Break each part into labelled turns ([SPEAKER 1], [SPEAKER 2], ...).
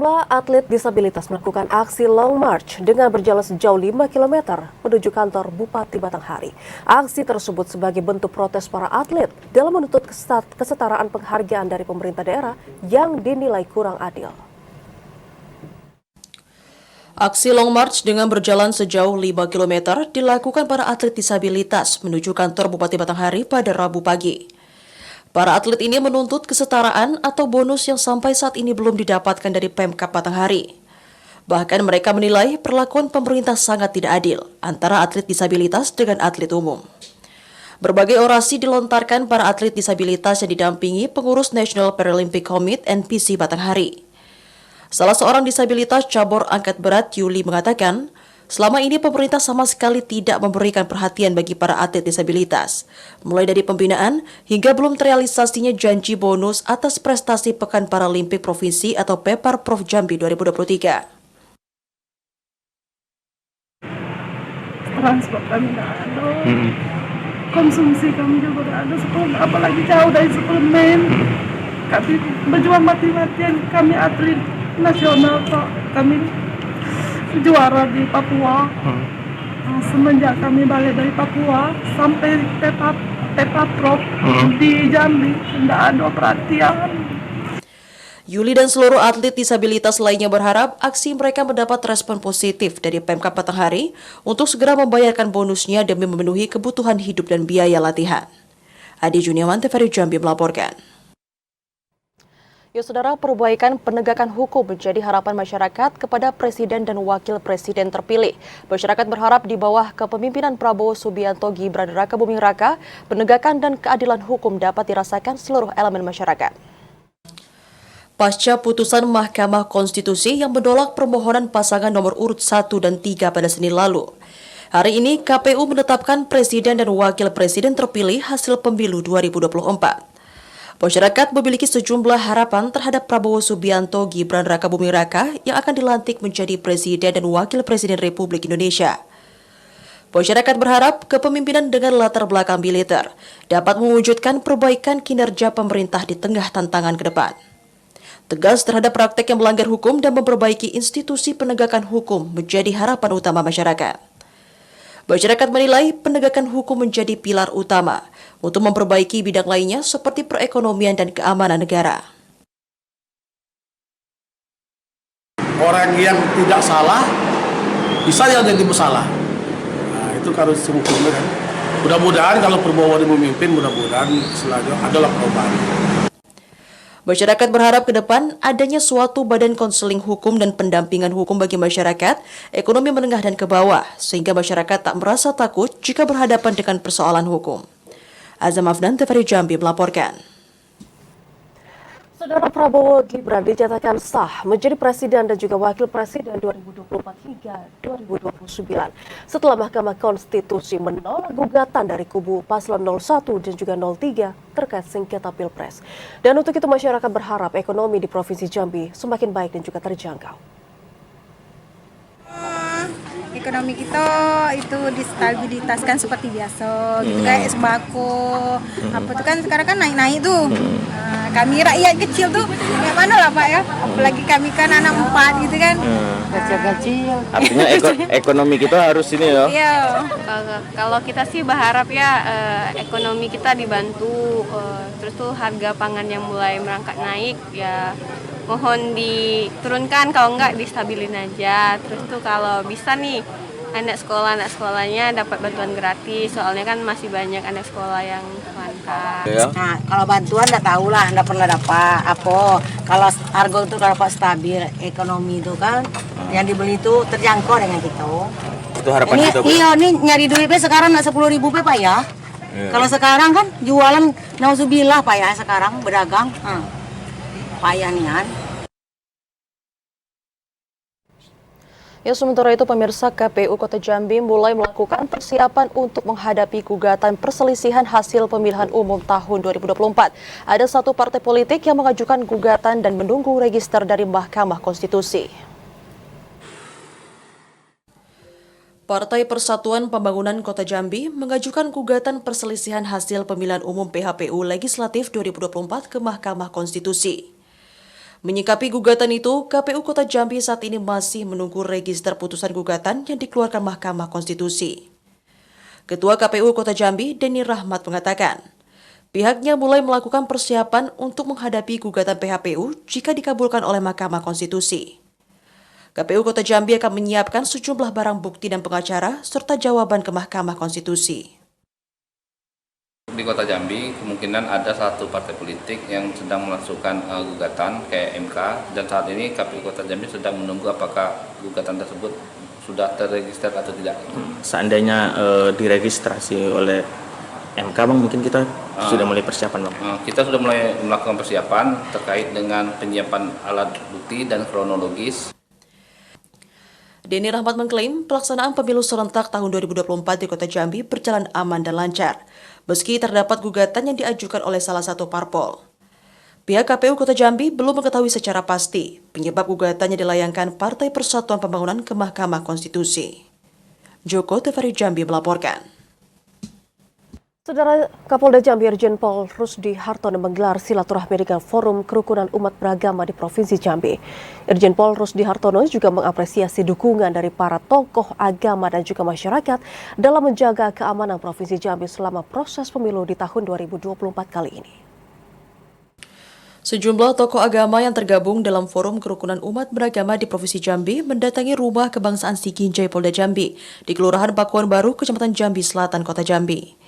[SPEAKER 1] Sejumlah atlet disabilitas melakukan aksi long march dengan berjalan sejauh 5 km menuju kantor Bupati Batanghari. Aksi tersebut sebagai bentuk protes para atlet dalam menuntut kesetaraan penghargaan dari pemerintah daerah yang dinilai kurang adil.
[SPEAKER 2] Aksi long march dengan berjalan sejauh 5 km dilakukan para atlet disabilitas menuju kantor Bupati Batanghari pada Rabu pagi. Para atlet ini menuntut kesetaraan atau bonus yang sampai saat ini belum didapatkan dari Pemkab Batanghari. Bahkan mereka menilai perlakuan pemerintah sangat tidak adil antara atlet disabilitas dengan atlet umum. Berbagai orasi dilontarkan para atlet disabilitas yang didampingi pengurus National Paralympic Committee NPC Batanghari. Salah seorang disabilitas cabur angkat berat Yuli mengatakan, selama ini pemerintah sama sekali tidak memberikan perhatian bagi para atlet disabilitas, mulai dari pembinaan hingga belum terrealisasinya janji bonus atas prestasi Pekan Paralimpik Provinsi atau PEPAR Prof Jambi 2023.
[SPEAKER 3] Transport kami tidak ada, konsumsi kami juga tidak ada, suplemen, apalagi jauh dari suplemen. Kami berjuang mati-matian, kami atlet nasional kok, kami juara di Papua. Semenjak kami balik dari Papua sampai PEPAR Prof di Jambi tidak ada perhatian.
[SPEAKER 2] Yuli dan seluruh atlet disabilitas lainnya berharap aksi mereka mendapat respon positif dari Pemkab Batanghari untuk segera membayarkan bonusnya demi memenuhi kebutuhan hidup dan biaya latihan. Adi Juniawan, TVRI Jambi melaporkan.
[SPEAKER 1] Ya saudara, perbaikan penegakan hukum menjadi harapan masyarakat kepada Presiden dan Wakil Presiden terpilih. Masyarakat berharap di bawah kepemimpinan Prabowo Subianto Gibran Rakabuming Raka, penegakan dan keadilan hukum dapat dirasakan seluruh elemen masyarakat.
[SPEAKER 2] Pasca putusan Mahkamah Konstitusi yang menolak permohonan pasangan nomor urut 1 dan 3 pada Senin lalu. Hari ini KPU menetapkan Presiden dan Wakil Presiden terpilih hasil pemilu 2024. Masyarakat memiliki sejumlah harapan terhadap Prabowo Subianto Gibran Rakabuming Raka yang akan dilantik menjadi Presiden dan Wakil Presiden Republik Indonesia. Masyarakat berharap kepemimpinan dengan latar belakang militer dapat mewujudkan perbaikan kinerja pemerintah di tengah tantangan ke depan. Tegas terhadap praktek yang melanggar hukum dan memperbaiki institusi penegakan hukum menjadi harapan utama masyarakat. Masyarakat menilai penegakan hukum menjadi pilar utama untuk memperbaiki bidang lainnya seperti perekonomian dan keamanan negara.
[SPEAKER 4] Orang yang tidak salah bisa jadi bersalah. Nah, itu harus hukumnya kan. Mudah-mudahan kalau Prabowo memimpin, mudah-mudahan selanjutnya adalah perubahan.
[SPEAKER 2] Masyarakat berharap ke depan adanya suatu badan konseling hukum dan pendampingan hukum bagi masyarakat, ekonomi menengah dan ke bawah, sehingga masyarakat tak merasa takut jika berhadapan dengan persoalan hukum. Azam Afnan, TVRI Jambi melaporkan.
[SPEAKER 1] Saudara, Prabowo Gibran dinyatakan sah menjadi Presiden dan juga Wakil Presiden 2024 hingga 2029 setelah Mahkamah Konstitusi menolak gugatan dari kubu paslon 01 dan juga 03 terkait sengketa Pilpres. Dan untuk itu masyarakat berharap ekonomi di Provinsi Jambi semakin baik dan juga terjangkau.
[SPEAKER 5] Ekonomi kita itu distabilitaskan seperti biasa gitu, kayak sembako apa tuh kan sekarang kan naik-naik tuh. Kami rakyat kecil tuh kayak mana lah Pak ya, apalagi kami kan anak 4 gitu kan, kecil-kecil.
[SPEAKER 6] Artinya ekonomi kita harus ini ya.
[SPEAKER 7] Iya, kalau kita sih berharap ya ekonomi kita dibantu, terus tuh harga pangan yang mulai merangkak naik ya mohon diturunkan, kalau enggak distabilin aja. Terus tuh kalau bisa nih anak sekolahnya dapat bantuan gratis, soalnya kan masih banyak anak sekolah yang lantar.
[SPEAKER 8] Nah, kalau bantuan enggak tahu lah, enggak pernah dapat apa. Kalau harga itu kalau stabil, ekonomi itu kan yang dibeli itu terjangkau dengan kita.
[SPEAKER 6] Itu harapan
[SPEAKER 8] ini,
[SPEAKER 6] kita.
[SPEAKER 8] Iya, nih nyari duitnya sekarang enggak 10.000 Pak ya. Kalau sekarang kan jualan nauzubillah Pak ya, sekarang berdagang. Payah nih kan.
[SPEAKER 1] Ya, sementara itu pemirsa, KPU Kota Jambi mulai melakukan persiapan untuk menghadapi gugatan perselisihan hasil pemilihan umum tahun 2024. Ada satu partai politik yang mengajukan gugatan dan menunggu register dari Mahkamah Konstitusi.
[SPEAKER 2] Partai Persatuan Pembangunan Kota Jambi mengajukan gugatan perselisihan hasil pemilihan umum PHPU Legislatif 2024 ke Mahkamah Konstitusi. Menyikapi gugatan itu, KPU Kota Jambi saat ini masih menunggu register putusan gugatan yang dikeluarkan Mahkamah Konstitusi. Ketua KPU Kota Jambi, Denny Rahmat mengatakan, pihaknya mulai melakukan persiapan untuk menghadapi gugatan PHPU jika dikabulkan oleh Mahkamah Konstitusi. KPU Kota Jambi akan menyiapkan sejumlah barang bukti dan pengacara serta jawaban ke Mahkamah Konstitusi.
[SPEAKER 9] Di Kota Jambi kemungkinan ada satu partai politik yang sedang melangsungkan gugatan ke MK, dan saat ini KPU Kota Jambi sedang menunggu apakah gugatan tersebut sudah terregister atau tidak.
[SPEAKER 6] Seandainya diregistrasi oleh MK, Bang, mungkin kita sudah mulai persiapan, Bang.
[SPEAKER 9] Kita sudah mulai melakukan persiapan terkait dengan penyiapan alat bukti dan kronologis.
[SPEAKER 2] Denny Rahmat mengklaim pelaksanaan pemilu serentak tahun 2024 di Kota Jambi berjalan aman dan lancar, meski terdapat gugatan yang diajukan oleh salah satu parpol. Pihak KPU Kota Jambi belum mengetahui secara pasti penyebab gugatannya dilayangkan Partai Persatuan Pembangunan ke Mahkamah Konstitusi. Joko TVRI Jambi melaporkan.
[SPEAKER 1] Saudara Kapolda Jambi Irjen Pol Rusdi Hartono menggelar silaturahmi dengan Forum Kerukunan Umat Beragama di Provinsi Jambi. Irjen Pol Rusdi Hartono juga mengapresiasi dukungan dari para tokoh agama dan juga masyarakat dalam menjaga keamanan Provinsi Jambi selama proses pemilu di tahun 2024 kali ini.
[SPEAKER 2] Sejumlah tokoh agama yang tergabung dalam Forum Kerukunan Umat Beragama di Provinsi Jambi mendatangi Rumah Kebangsaan Sikinjai Polda Jambi di Kelurahan Pakuan Baru, Kecamatan Jambi Selatan, Kota Jambi.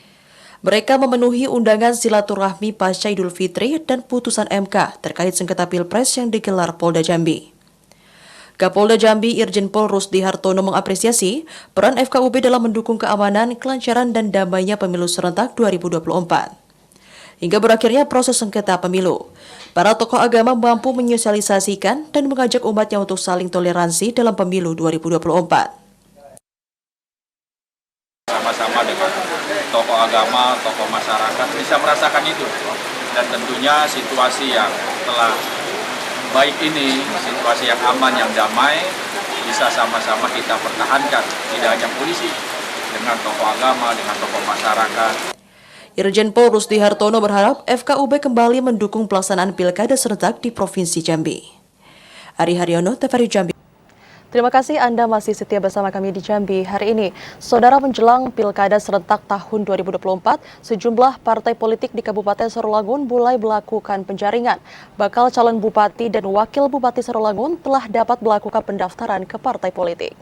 [SPEAKER 2] Mereka memenuhi undangan silaturahmi pasca Idul Fitri dan putusan MK terkait sengketa Pilpres yang digelar Polda Jambi. Kapolda Jambi Irjen Pol Rusdi Hartono mengapresiasi peran FKUB dalam mendukung keamanan, kelancaran, dan damainya pemilu serentak 2024. Hingga berakhirnya proses sengketa pemilu, para tokoh agama mampu menyosialisasikan dan mengajak umatnya untuk saling toleransi dalam pemilu 2024.
[SPEAKER 10] Sama-sama dengan tokoh agama, tokoh masyarakat bisa merasakan itu, dan tentunya situasi yang telah baik ini, situasi yang aman, yang damai, bisa sama-sama kita pertahankan, tidak hanya polisi, dengan tokoh agama, dengan tokoh masyarakat.
[SPEAKER 2] Irjen Pol Rusdi Hartono berharap FKUB kembali mendukung pelaksanaan pilkada serentak di Provinsi Jambi. Ari Haryono, TVRI Jambi.
[SPEAKER 11] Terima kasih Anda masih setia bersama kami di Jambi hari ini. Saudara, menjelang Pilkada serentak tahun 2024, sejumlah partai politik di Kabupaten Sarolangun mulai melakukan penjaringan. Bakal calon bupati dan wakil bupati Sarolangun telah dapat melakukan pendaftaran ke partai politik.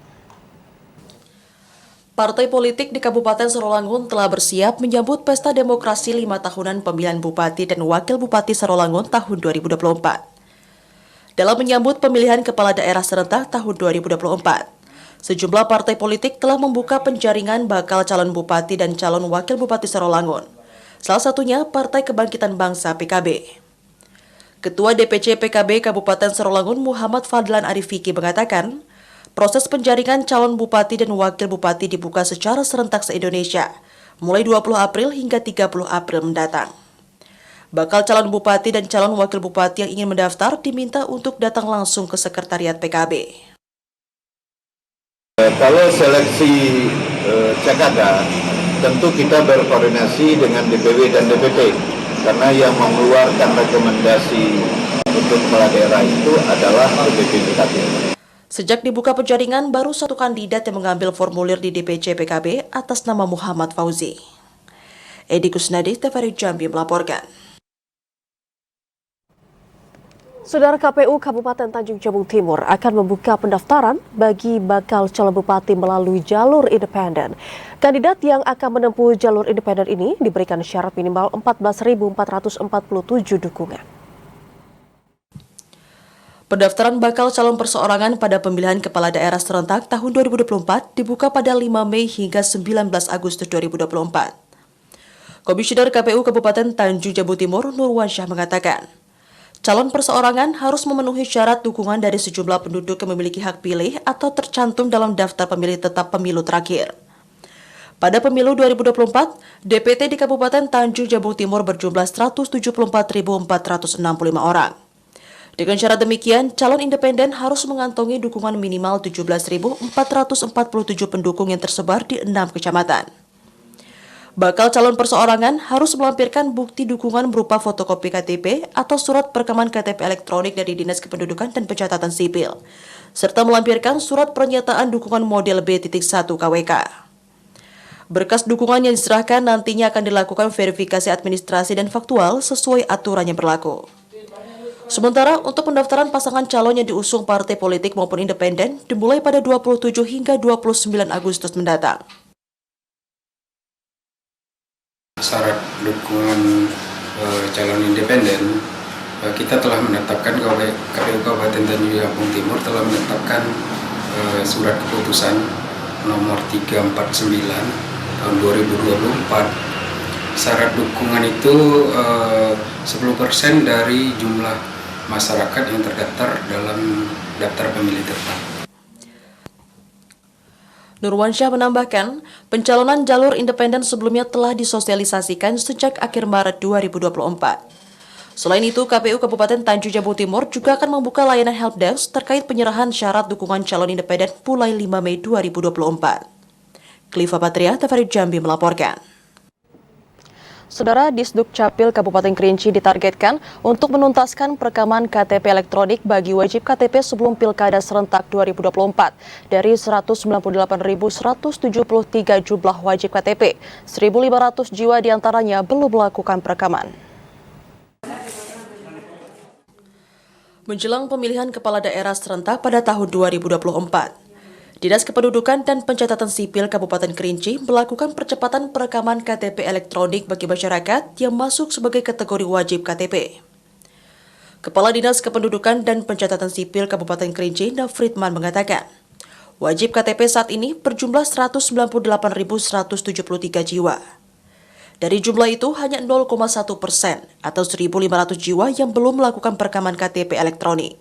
[SPEAKER 2] Partai politik di Kabupaten Sarolangun telah bersiap menyambut pesta demokrasi 5 tahunan pemilihan bupati dan wakil bupati Sarolangun tahun 2024. Dalam menyambut pemilihan kepala daerah serentak tahun 2024, sejumlah partai politik telah membuka penjaringan bakal calon bupati dan calon wakil bupati Sarolangun. Salah satunya Partai Kebangkitan Bangsa PKB. Ketua DPC PKB Kabupaten Sarolangun Muhammad Fadlan Arifiki mengatakan, proses penjaringan calon bupati dan wakil bupati dibuka secara serentak se-Indonesia, mulai 20 April hingga 30 April mendatang. Bakal calon bupati dan calon wakil bupati yang ingin mendaftar diminta untuk datang langsung ke Sekretariat PKB.
[SPEAKER 12] Kalau seleksi Cakada, tentu kita berkoordinasi dengan DPW dan DPP, karena yang mengeluarkan rekomendasi untuk kepala daerah itu adalah DPP PKB.
[SPEAKER 2] Sejak dibuka penjaringan, baru satu kandidat yang mengambil formulir di DPC PKB atas nama Muhammad Fauzi. Edi Kusnadi, TVRI Jambi melaporkan.
[SPEAKER 1] Saudara, KPU Kabupaten Tanjung Jabung Timur akan membuka pendaftaran bagi bakal calon bupati melalui jalur independen. Kandidat yang akan menempuh jalur independen ini diberikan syarat minimal 14.447 dukungan.
[SPEAKER 2] Pendaftaran bakal calon perseorangan pada pemilihan kepala daerah serentak tahun 2024 dibuka pada 5 Mei hingga 19 Agustus 2024. Komisioner KPU Kabupaten Tanjung Jabung Timur Nurwansyah mengatakan, calon perseorangan harus memenuhi syarat dukungan dari sejumlah penduduk yang memiliki hak pilih atau tercantum dalam daftar pemilih tetap pemilu terakhir. Pada pemilu 2024, DPT di Kabupaten Tanjung Jabung Timur berjumlah 174.465 orang. Dengan syarat demikian, calon independen harus mengantongi dukungan minimal 17.447 pendukung yang tersebar di 6 kecamatan. Bakal calon perseorangan harus melampirkan bukti dukungan berupa fotokopi KTP atau surat perekaman KTP elektronik dari Dinas Kependudukan dan Pencatatan Sipil, serta melampirkan surat pernyataan dukungan model B.1 KWK. Berkas dukungan yang diserahkan nantinya akan dilakukan verifikasi administrasi dan faktual sesuai aturan yang berlaku. Sementara untuk pendaftaran pasangan calon yang diusung partai politik maupun independen dimulai pada 27 hingga 29 Agustus mendatang.
[SPEAKER 13] Syarat dukungan calon independen, kita telah menetapkan KPU Kabupaten Tanjung Jabung Timur telah menetapkan surat keputusan nomor 349 tahun 2024. Syarat dukungan itu 10% dari jumlah masyarakat yang terdaftar dalam daftar pemilih tetap.
[SPEAKER 2] Nurwansyah menambahkan, pencalonan jalur independen sebelumnya telah disosialisasikan sejak akhir Maret 2024. Selain itu, KPU Kabupaten Tanjung Jabung Timur juga akan membuka layanan helpdesk terkait penyerahan syarat dukungan calon independen mulai 5 Mei 2024. Kliva Patria, TVRI Jambi melaporkan.
[SPEAKER 11] Saudara, Disduk Capil Kabupaten Kerinci ditargetkan untuk menuntaskan perekaman KTP elektronik bagi wajib KTP sebelum Pilkada serentak 2024. Dari 198.173 jumlah wajib KTP, 1.500 jiwa diantaranya belum melakukan perekaman. Menjelang pemilihan kepala daerah serentak pada tahun 2024, Dinas Kependudukan dan Pencatatan Sipil Kabupaten Kerinci melakukan percepatan perekaman KTP elektronik bagi masyarakat yang masuk sebagai kategori wajib KTP. Kepala Dinas Kependudukan dan Pencatatan Sipil Kabupaten Kerinci, Nafridman mengatakan, wajib KTP saat ini berjumlah 198.173 jiwa. Dari jumlah itu, hanya 0,1% atau 1.500 jiwa yang belum melakukan perekaman KTP elektronik.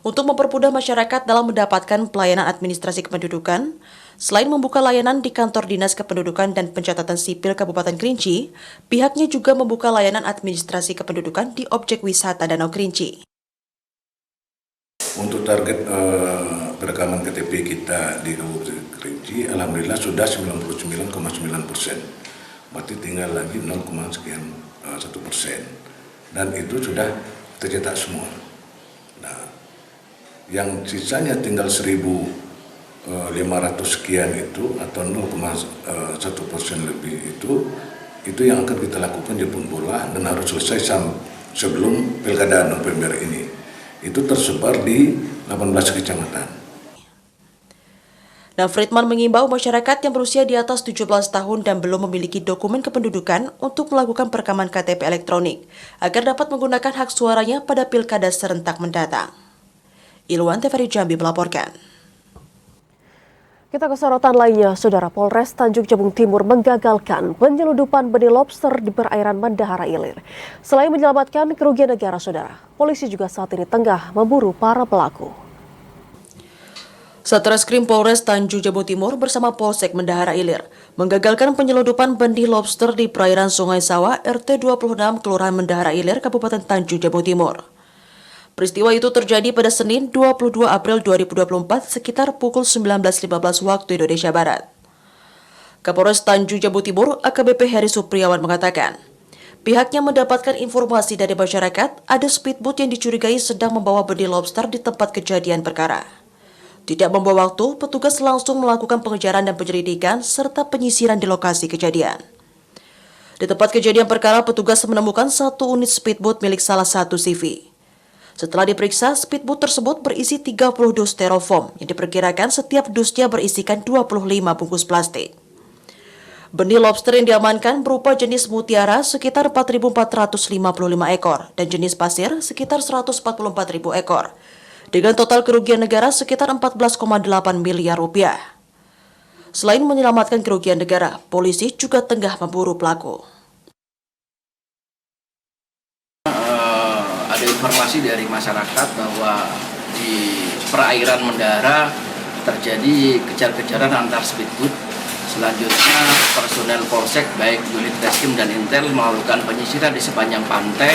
[SPEAKER 11] Untuk mempermudah masyarakat dalam mendapatkan pelayanan administrasi kependudukan, selain membuka layanan di kantor Dinas Kependudukan dan Pencatatan Sipil Kabupaten Kerinci, pihaknya juga membuka layanan administrasi kependudukan di objek wisata Danau Kerinci.
[SPEAKER 14] Untuk target perekaman KTP kita di Kabupaten Kerinci, alhamdulillah sudah 99,9%. Berarti tinggal lagi 0,1%. Dan itu sudah tercetak semua. Nah, yang sisanya tinggal 1.500 sekian itu atau 0,1% lebih itu yang akan kita lakukan jemput bola dan harus selesai sebelum Pilkada November ini. Itu tersebar di 18 kecamatan.
[SPEAKER 2] Nafridman mengimbau masyarakat yang berusia di atas 17 tahun dan belum memiliki dokumen kependudukan untuk melakukan perekaman KTP elektronik agar dapat menggunakan hak suaranya pada Pilkada serentak mendatang. Ilwan, TVRI Jambi melaporkan.
[SPEAKER 1] Kita ke sorotan lainnya, Saudara. Polres Tanjung Jabung Timur menggagalkan penyeludupan benih lobster di perairan Bendahara Ilir. Selain menyelamatkan kerugian negara, Saudara, polisi juga saat ini tengah memburu para pelaku.
[SPEAKER 2] Satreskrim Polres Tanjung Jabung Timur bersama Polsek Bendahara Ilir menggagalkan penyeludupan benih lobster di perairan Sungai Sawah RT 26 Kelurahan Bendahara Ilir, Kabupaten Tanjung Jabung Timur. Peristiwa itu terjadi pada Senin 22 April 2024 sekitar pukul 19.15 waktu Indonesia Barat. Kapolres Tanjung Jabung Timur AKBP Heri Supriyawan mengatakan, pihaknya mendapatkan informasi dari masyarakat ada speedboat yang dicurigai sedang membawa benih lobster di tempat kejadian perkara. Tidak membawa waktu, petugas langsung melakukan pengejaran dan penyelidikan serta penyisiran di lokasi kejadian. Di tempat kejadian perkara, petugas menemukan satu unit speedboat milik salah satu CV. Setelah diperiksa, speedboat tersebut berisi 30 dus styrofoam yang diperkirakan setiap dusnya berisikan 25 bungkus plastik. Benih lobster yang diamankan berupa jenis mutiara sekitar 4.455 ekor dan jenis pasir sekitar 144.000 ekor, dengan total kerugian negara sekitar 14,8 miliar rupiah. Selain menyelamatkan kerugian negara, polisi juga tengah memburu pelaku.
[SPEAKER 15] Ada informasi dari masyarakat bahwa di perairan Bendahara terjadi kejar-kejaran antar speedboat. Selanjutnya personel Polsek baik unit Reskrim dan Intel melakukan penyisiran di sepanjang pantai.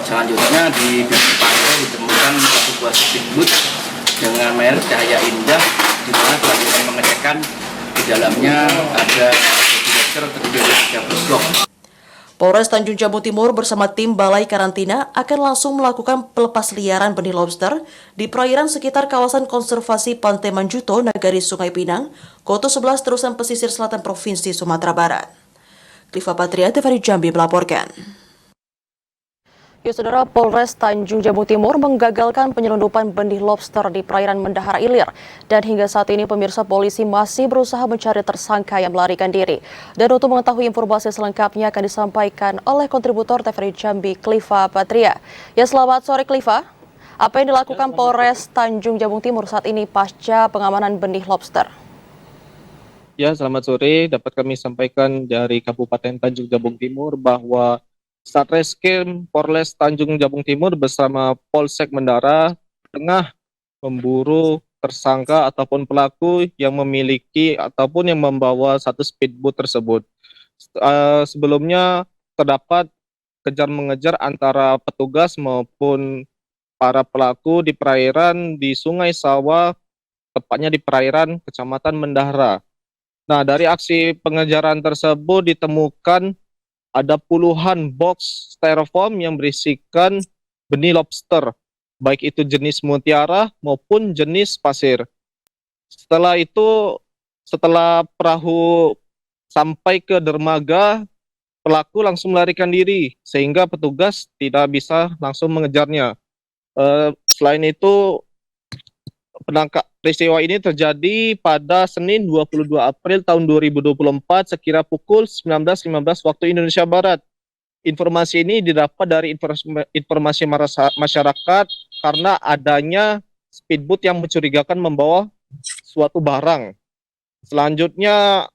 [SPEAKER 15] Selanjutnya di pinggir pantai ditemukan satu buah speedboat dengan merek Cahaya Indah, di mana selanjutnya mengecekkan di dalamnya ada masker atau dibebas 30 blok.
[SPEAKER 2] Polres Tanjung Jabung Timur bersama tim Balai Karantina akan langsung melakukan pelepas liaran benih lobster di perairan sekitar kawasan konservasi Pantai Manjuto, Nagari Sungai Pinang, Koto 11 terusan pesisir selatan Provinsi Sumatera Barat. Kliva Patria, TVRI Jambi melaporkan.
[SPEAKER 11] Ya, Saudara, Polres Tanjung Jabung Timur menggagalkan penyelundupan benih lobster di perairan Mendahara Ilir. Dan hingga saat ini pemirsa, polisi masih berusaha mencari tersangka yang melarikan diri. Dan untuk mengetahui informasi selengkapnya akan disampaikan oleh kontributor TVRI Jambi, Kliva Patria. Ya, selamat sore Kliva. Apa yang dilakukan Polres Tanjung Jabung Timur saat ini pasca pengamanan benih lobster?
[SPEAKER 16] Ya, selamat sore. Dapat kami sampaikan dari Kabupaten Tanjung Jabung Timur bahwa Satreskrim Polres Tanjung Jabung Timur bersama Polsek Mendara tengah memburu tersangka ataupun pelaku yang memiliki ataupun yang membawa satu speedboat tersebut. Sebelumnya terdapat kejar-mengejar antara petugas maupun para pelaku di perairan di Sungai Sawah, tepatnya di perairan Kecamatan Mendara. Nah, dari aksi pengejaran tersebut ditemukan ada puluhan box styrofoam yang berisikan benih lobster, baik itu jenis mutiara maupun jenis pasir. Setelah itu, setelah perahu sampai ke dermaga, pelaku langsung melarikan diri, sehingga petugas tidak bisa langsung mengejarnya. Selain itu, peristiwa ini terjadi pada Senin 22 April tahun 2024 sekira pukul 19.15 waktu Indonesia Barat. Informasi ini didapat dari informasi masyarakat karena adanya speedboat yang mencurigakan membawa suatu barang. Selanjutnya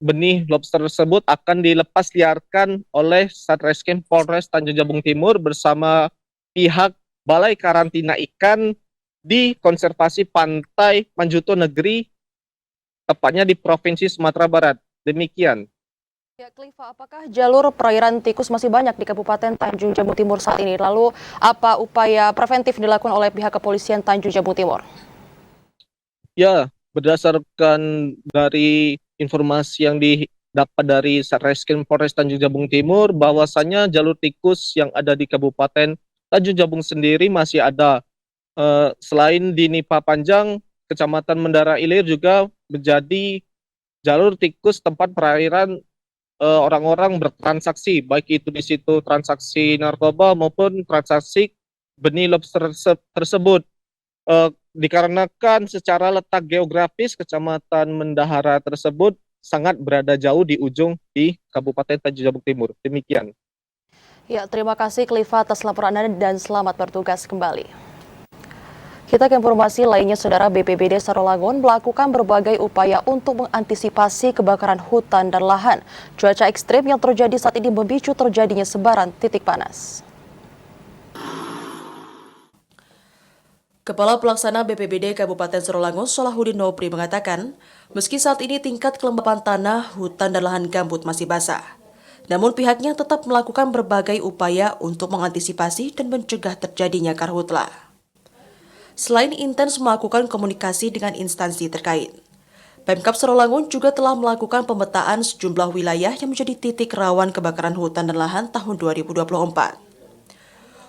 [SPEAKER 16] benih lobster tersebut akan dilepas liarkan oleh Satreskrim Polres Tanjung Jabung Timur bersama pihak Balai Karantina Ikan di konservasi Pantai Manjuto Negeri, tepatnya di Provinsi Sumatera Barat. Demikian.
[SPEAKER 11] Ya, Kliva, apakah jalur perairan tikus masih banyak di Kabupaten Tanjung Jabung Timur saat ini? Lalu, apa upaya preventif dilakukan oleh pihak kepolisian Tanjung Jabung Timur?
[SPEAKER 16] Ya, berdasarkan dari informasi yang didapat dari Satreskrim Polres Tanjung Jabung Timur, bahwasannya jalur tikus yang ada di Kabupaten Tanjung Jabung sendiri masih ada. Selain di Nipa Panjang, Kecamatan Mendara Ilir juga menjadi jalur tikus tempat perairan orang-orang bertransaksi, baik itu di situ transaksi narkoba maupun transaksi benih lobster tersebut. Dikarenakan secara letak geografis Kecamatan Mendahara tersebut sangat berada jauh di ujung di Kabupaten Tanjung Jabung Timur. Demikian.
[SPEAKER 11] Ya, terima kasih Kliva atas laporan Anda dan selamat bertugas kembali. Kita ke informasi lainnya, Saudara. BPBD Sarolangun melakukan berbagai upaya untuk mengantisipasi kebakaran hutan dan lahan. Cuaca ekstrim yang terjadi saat ini memicu terjadinya sebaran titik panas.
[SPEAKER 2] Kepala Pelaksana BPBD Kabupaten Sarolangun, Solahuddin Nopri mengatakan, meski saat ini tingkat kelembapan tanah, hutan, dan lahan gambut masih basah, namun pihaknya tetap melakukan berbagai upaya untuk mengantisipasi dan mencegah terjadinya karhutla. Selain intens melakukan komunikasi dengan instansi terkait, Pemkab Sarolangun juga telah melakukan pemetaan sejumlah wilayah yang menjadi titik rawan kebakaran hutan dan lahan tahun 2024.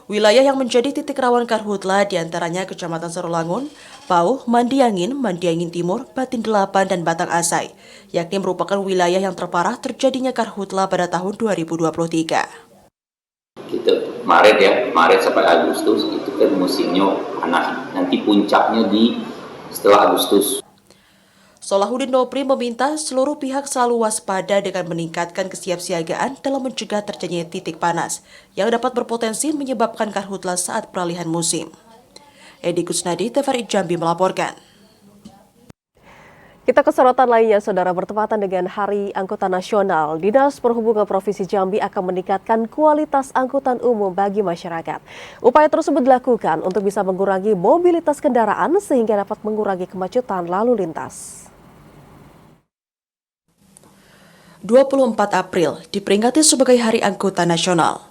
[SPEAKER 2] Wilayah yang menjadi titik rawan karhutla diantaranya Kecamatan Sarolangun, Pauh, Mandiangin, Mandiangin Timur, Batin 8, dan Batang Asai, yakni merupakan wilayah yang terparah terjadinya karhutla pada tahun 2023.
[SPEAKER 17] Maret sampai Agustus itu kan musimnya panas. Nanti puncaknya di setelah Agustus.
[SPEAKER 2] Solahuddin Nopri meminta seluruh pihak selalu waspada dengan meningkatkan kesiapsiagaan dalam mencegah terjadinya titik panas yang dapat berpotensi menyebabkan karhutla saat peralihan musim. Edi Kusnadi, TVRI Jambi melaporkan.
[SPEAKER 1] Kita ke sorotan lainnya, Saudara. Bertepatan dengan Hari Angkutan Nasional, Dinas Perhubungan Provinsi Jambi akan meningkatkan kualitas angkutan umum bagi masyarakat. Upaya tersebut dilakukan untuk bisa mengurangi mobilitas kendaraan sehingga dapat mengurangi kemacetan lalu lintas.
[SPEAKER 2] 24 April diperingati sebagai Hari Angkutan Nasional.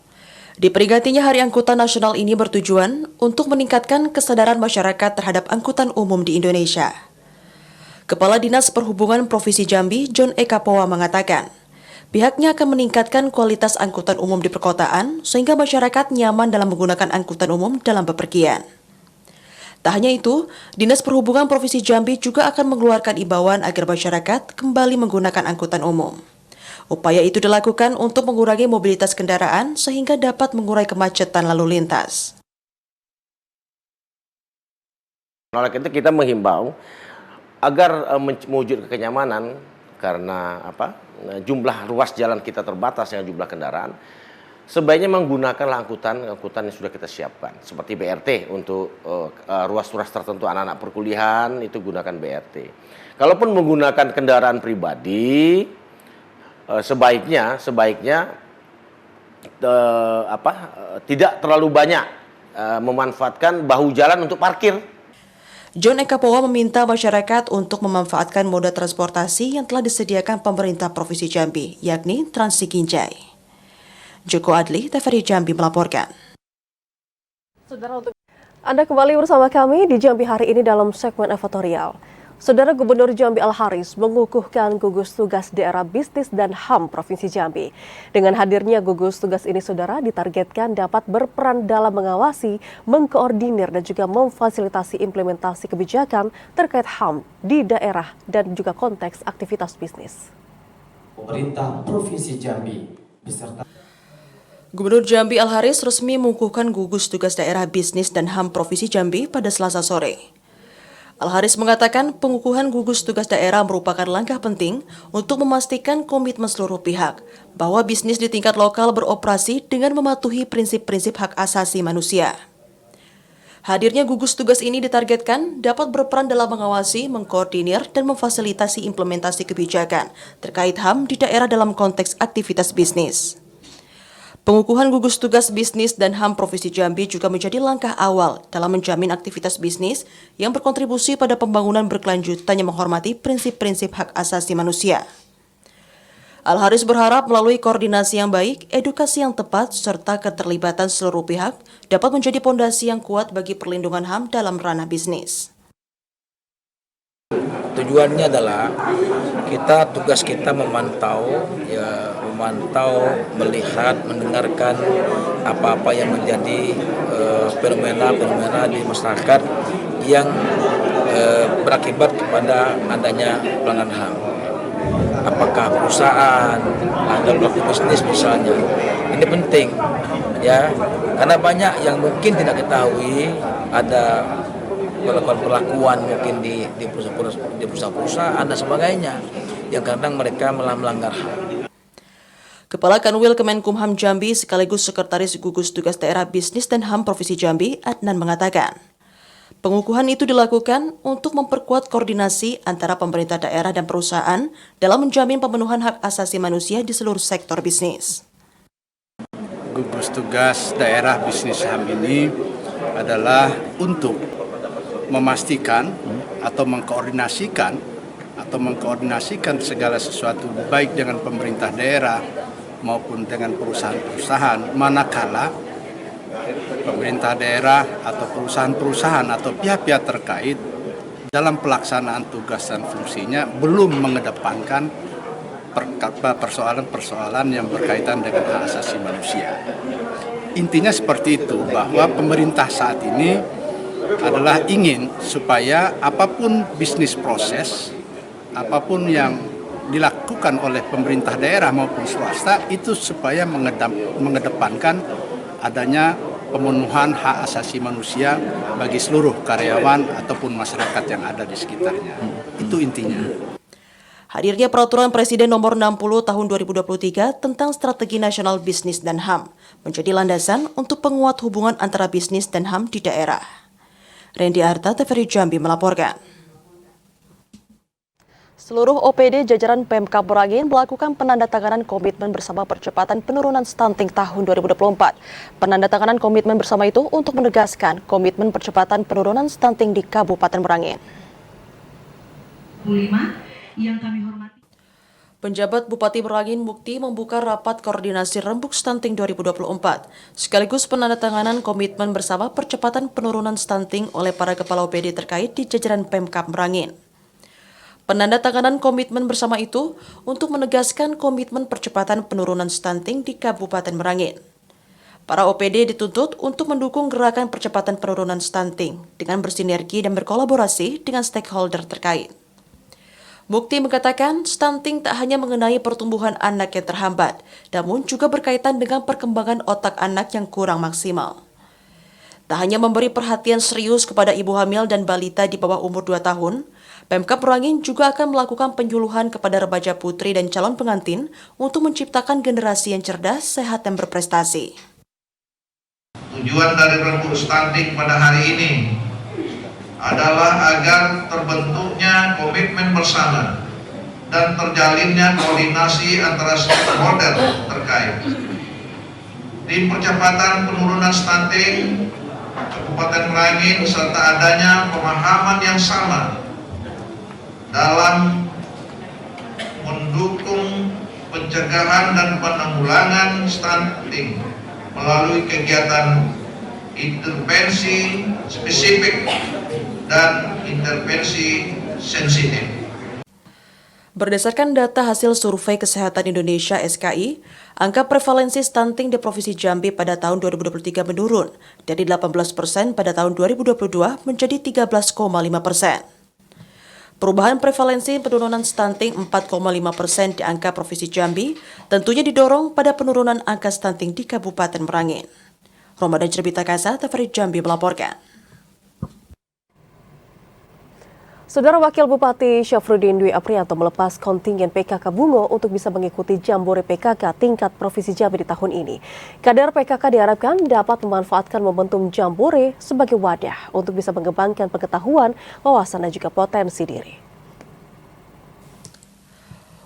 [SPEAKER 2] Diperingatinya Hari Angkutan Nasional ini bertujuan untuk meningkatkan kesadaran masyarakat terhadap angkutan umum di Indonesia. Kepala Dinas Perhubungan Provinsi Jambi, John Eka Powa mengatakan, pihaknya akan meningkatkan kualitas angkutan umum di perkotaan sehingga masyarakat nyaman dalam menggunakan angkutan umum dalam bepergian. Tak hanya itu, Dinas Perhubungan Provinsi Jambi juga akan mengeluarkan imbauan agar masyarakat kembali menggunakan angkutan umum. Upaya itu dilakukan untuk mengurangi mobilitas kendaraan sehingga dapat mengurai kemacetan lalu lintas.
[SPEAKER 18] Oleh itu kita menghimbau agar mewujudkan kenyamanan karena jumlah ruas jalan kita terbatas dengan jumlah kendaraan, sebaiknya menggunakanlah angkutan yang sudah kita siapkan seperti BRT untuk ruas-ruas tertentu anak-anak perkuliahan itu gunakan BRT. Kalaupun menggunakan kendaraan pribadi, sebaiknya tidak terlalu banyak memanfaatkan bahu jalan untuk parkir.
[SPEAKER 2] John Eka Powa meminta masyarakat untuk memanfaatkan moda transportasi yang telah disediakan pemerintah Provinsi Jambi, yakni Transikinjai. Joko Adli, TVRI Jambi melaporkan.
[SPEAKER 1] Saudara, Anda kembali bersama kami di Jambi hari ini dalam segmen editorial. Saudara Gubernur Jambi Al-Haris mengukuhkan gugus tugas daerah bisnis dan HAM Provinsi Jambi. Dengan hadirnya gugus tugas ini, saudara, ditargetkan dapat berperan dalam mengawasi, mengkoordinir dan juga memfasilitasi implementasi kebijakan terkait HAM di daerah dan juga konteks aktivitas bisnis.
[SPEAKER 19] Pemerintah Provinsi Jambi beserta
[SPEAKER 2] Gubernur Jambi Al-Haris resmi mengukuhkan gugus tugas daerah bisnis dan HAM Provinsi Jambi pada Selasa sore. Al-Haris mengatakan pengukuhan gugus tugas daerah merupakan langkah penting untuk memastikan komitmen seluruh pihak bahwa bisnis di tingkat lokal beroperasi dengan mematuhi prinsip-prinsip hak asasi manusia. Hadirnya gugus tugas ini ditargetkan dapat berperan dalam mengawasi, mengkoordinir, dan memfasilitasi implementasi kebijakan terkait HAM di daerah dalam konteks aktivitas bisnis. Pengukuhan gugus tugas bisnis dan HAM Provinsi Jambi juga menjadi langkah awal dalam menjamin aktivitas bisnis yang berkontribusi pada pembangunan berkelanjutan yang menghormati prinsip-prinsip hak asasi manusia. Al-Haris berharap melalui koordinasi yang baik, edukasi yang tepat, serta keterlibatan seluruh pihak dapat menjadi pondasi yang kuat bagi perlindungan HAM dalam ranah bisnis.
[SPEAKER 20] Tujuannya adalah tugas kita memantau, melihat, mendengarkan apa-apa yang menjadi fenomena di masyarakat yang berakibat kepada adanya pelanggaran HAM. Apakah perusahaan, ada pelaku bisnis misalnya. Ini penting ya, karena banyak yang mungkin tidak ketahui ada perlakuan mungkin di perusahaan-perusahaan dan sebagainya yang kadang mereka melanggar.
[SPEAKER 2] Kepala Kanwil Kemenkumham Jambi sekaligus Sekretaris Gugus Tugas Daerah Bisnis dan HAM Provinsi Jambi, Adnan mengatakan, pengukuhan itu dilakukan untuk memperkuat koordinasi antara pemerintah daerah dan perusahaan dalam menjamin pemenuhan hak asasi manusia di seluruh sektor bisnis.
[SPEAKER 21] Gugus Tugas Daerah Bisnis HAM ini adalah untuk memastikan atau mengkoordinasikan segala sesuatu baik dengan pemerintah daerah maupun dengan perusahaan-perusahaan, manakala pemerintah daerah atau perusahaan-perusahaan atau pihak-pihak terkait dalam pelaksanaan tugas dan fungsinya belum mengedepankan persoalan-persoalan yang berkaitan dengan hak asasi manusia. Intinya seperti itu, bahwa pemerintah saat ini adalah ingin supaya apapun bisnis proses, apapun yang dilakukan oleh pemerintah daerah maupun swasta itu supaya mengedepankan adanya pemenuhan hak asasi manusia bagi seluruh karyawan ataupun masyarakat yang ada di sekitarnya. Itu intinya.
[SPEAKER 2] Hadirnya Peraturan Presiden Nomor 60 Tahun 2023 tentang Strategi Nasional Bisnis dan HAM menjadi landasan untuk penguat hubungan antara bisnis dan HAM di daerah. Randy Arta, TVRI Jambi melaporkan.
[SPEAKER 11] Seluruh OPD jajaran Pemkab Merangin melakukan penandatanganan komitmen bersama percepatan penurunan stunting tahun 2024. Penandatanganan komitmen bersama itu untuk menegaskan komitmen percepatan penurunan stunting di Kabupaten Merangin.
[SPEAKER 22] Yang kami hormati.
[SPEAKER 2] Penjabat Bupati Merangin Mukti membuka rapat koordinasi Rembuk Stunting 2024, sekaligus penandatanganan komitmen bersama percepatan penurunan stunting oleh para kepala OPD terkait di jajaran Pemkab Merangin. Penandatanganan komitmen bersama itu untuk menegaskan komitmen percepatan penurunan stunting di Kabupaten Merangin. Para OPD dituntut untuk mendukung gerakan percepatan penurunan stunting dengan bersinergi dan berkolaborasi dengan stakeholder terkait. Mukti mengatakan stunting tak hanya mengenai pertumbuhan anak yang terhambat, namun juga berkaitan dengan perkembangan otak anak yang kurang maksimal. Tak hanya memberi perhatian serius kepada ibu hamil dan balita di bawah umur 2 tahun, Pemkab Merangin juga akan melakukan penyuluhan kepada remaja putri dan calon pengantin untuk menciptakan generasi yang cerdas, sehat, dan berprestasi.
[SPEAKER 3] Tujuan dari rembuk stunting pada hari ini adalah agar terbentuknya komitmen bersama dan terjalinnya koordinasi antara stakeholder terkait. Tim percepatan penurunan stunting Kabupaten Merangin serta adanya pemahaman yang sama dalam mendukung pencegahan dan penanggulangan stunting melalui kegiatan intervensi spesifik dan intervensi sensitif.
[SPEAKER 2] Berdasarkan data hasil Survei Kesehatan Indonesia (SKI), angka prevalensi stunting di Provinsi Jambi pada tahun 2023 menurun dari 18% pada tahun 2022 menjadi 13,5%. Perubahan prevalensi penurunan stunting 4,5% di angka Provinsi Jambi tentunya didorong pada penurunan angka stunting di Kabupaten Merangin. Ramadan Cerbita Kasa, TVRI Jambi melaporkan.
[SPEAKER 1] Saudara Wakil Bupati Syafruddin Dwi Aprianto melepas kontingen PKK Bungo untuk bisa mengikuti Jambore PKK tingkat Provinsi Jambi di tahun ini. Kader PKK diharapkan dapat memanfaatkan momentum Jambore sebagai wadah untuk bisa mengembangkan pengetahuan, wawasan, dan juga potensi diri.